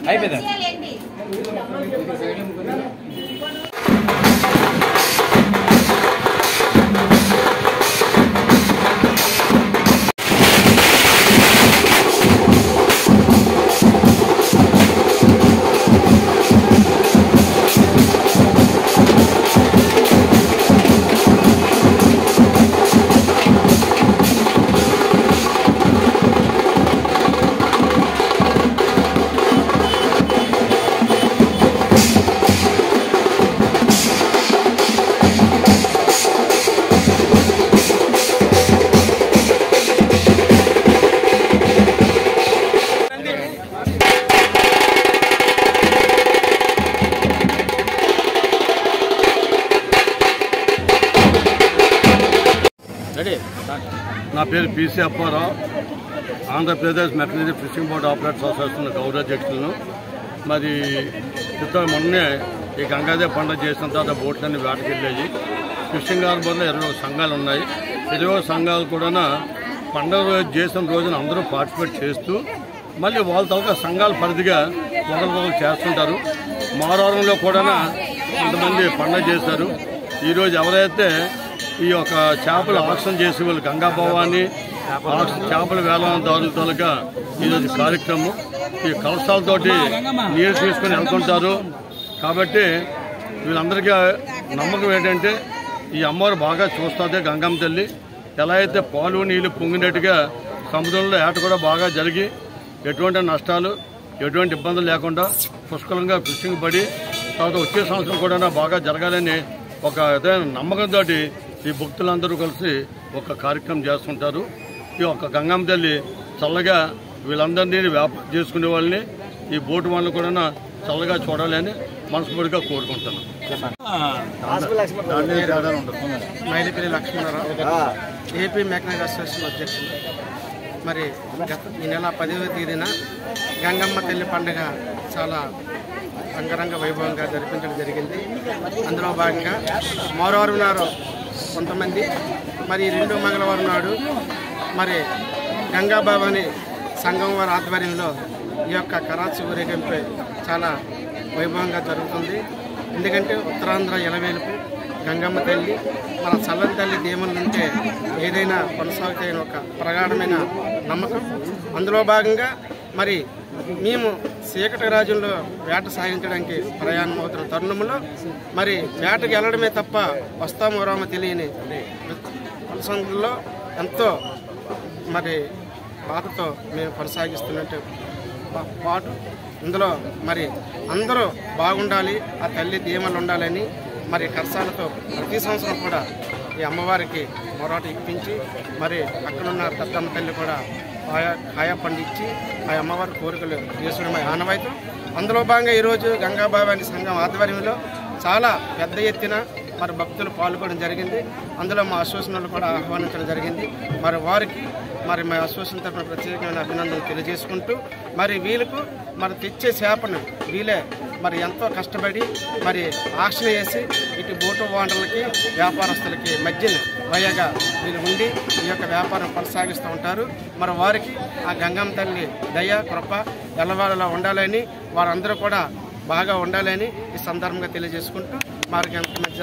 అయిపోయిందా? నా పేరు పీసీ అప్పారావు, ఆంధ్రప్రదేశ్ మెటనరీ ఫిషింగ్ బోర్డ్ ఆపరేటర్స్ అసోసియేషన్ గౌరవాధ్యక్షులను. మరి మొన్నే ఈ గంగాదేవి పండుగ చేసిన తర్వాత బోట్లన్నీ వేటకి వెళ్ళాయి. ఫిషింగ్ హార్బర్లో 21 సంఘాలు ఉన్నాయి. 21 సంఘాలు కూడా పండుగ చేసిన రోజున అందరూ పార్టిసిపేట్ చేస్తూ మళ్ళీ వాళ్ళ తరగతి సంఘాల పరిధిగా ఒకరికొకరు చేస్తుంటారు. మారవరంలో కూడా కొంతమంది పండుగ చేశారు. ఈరోజు ఎవరైతే ఈ యొక్క చేపలు ఆక్షన్ చేసే వాళ్ళు గంగా భవాని చేపల వేలందారులతోగా ఈరోజు కార్యక్రమం ఈ కలశాలతోటి నీరు తీసుకుని వెళ్తుంటారు. కాబట్టి వీళ్ళందరికీ నమ్మకం ఏంటంటే ఈ అమ్మవారు బాగా చూస్తుంది. గంగమ్మ తల్లి ఎలా అయితే పాలు నీళ్లు పొంగినట్టుగా సముద్రంలో ఏట కూడా బాగా జరిగి ఎటువంటి నష్టాలు ఎటువంటి ఇబ్బందులు లేకుండా పుష్కలంగా ఫిషింగ్ పడి తర్వాత వచ్చే సంవత్సరం కూడా బాగా జరగాలని ఒక నమ్మకంతో ఈ భక్తులందరూ కలిసి ఒక కార్యక్రమం చేస్తుంటారు. ఈ యొక్క గంగమ్మ తల్లి చల్లగా వీళ్ళందరినీ వ్యాపారం చేసుకునే వాళ్ళని ఈ బోటు వాళ్ళని కూడా చల్లగా చూడాలని మనస్ఫూర్తిగా కోరుకుంటున్నాను. Mylipalli Lakshmanarao, AP mechanic association అధ్యక్షులు. మరి ఈ నెల 10వ తేదీన గంగమ్మ తల్లి పండుగ చాలా రంగరంగ వైభవంగా జరిపించడం జరిగింది. అందులో భాగంగా మరోవారం నాడు కొంతమంది, మరి 2వ మంగళవారం నాడు మరి గంగాభవాని సంఘం వారి ఆధ్వర్యంలో ఈ యొక్క కరాచీ ఊరేగింపు చాలా వైభవంగా జరుగుతుంది. ఎందుకంటే ఉత్తరాంధ్ర ఎలవేలుపు గంగమ్మ తల్లి మన చల్లని తల్లి దేవుళ్ళ నుంటే ఏదైనా కొనసాగుతాయని ఒక ప్రగాఢమైన నమ్మకం. అందులో భాగంగా మరి మేము చీకటి రాజ్యంలో వేట సాగించడానికి ప్రయాణం అవుతున్న తరుణంలో మరి వేటకి వెళ్ళడమే తప్ప వస్తామో రామో తెలియని సంఘంలో ఎంతో మరి బాధతో మేము కొనసాగిస్తున్నట్టు పాటు ఇందులో మరి అందరూ బాగుండాలి, ఆ తల్లి దీవెనలు ఉండాలని మరి కరసాలతో ప్రతి సంవత్సరం కూడా ఈ అమ్మవారికి మొరాట ఇప్పించి మరి అక్కడున్న దత్తమ్మ తల్లి కూడా కాయా పండిచ్చి ఆ అమ్మవారి కోరికలు చేసుకునే మా ఆనవాయితం. అందులో భాగంగా ఈరోజు గంగాభవాని సంఘం ఆధ్వర్యంలో చాలా పెద్ద ఎత్తున మరి భక్తులు పాల్గొనడం జరిగింది. అందులో మా అసోసియేషన్లు కూడా ఆహ్వానించడం జరిగింది. మరి వారికి మరి మా అసోసియేషన్ తరఫున ప్రత్యేకమైన అభినందనలు తెలియజేసుకుంటూ మరి వీళ్ళకు మరి తెచ్చే చేపను వీళ్ళే మరి ఎంతో కష్టపడి మరి ఆక్షన్ చేసి ఇటు బోటు ఓనర్లకి వ్యాపారస్తులకి మధ్యన వయగా వీళ్ళు ఉండి ఈ యొక్క వ్యాపారం కొనసాగిస్తూ ఉంటారు. మరి వారికి ఆ గంగమ్మ తల్లి దయ కృప ఎల్లవాళ్ళలా ఉండాలని, వారందరూ కూడా బాగా ఉండాలని ఈ సందర్భంగా తెలియజేసుకుంటూ వారికి ఎంత మంచి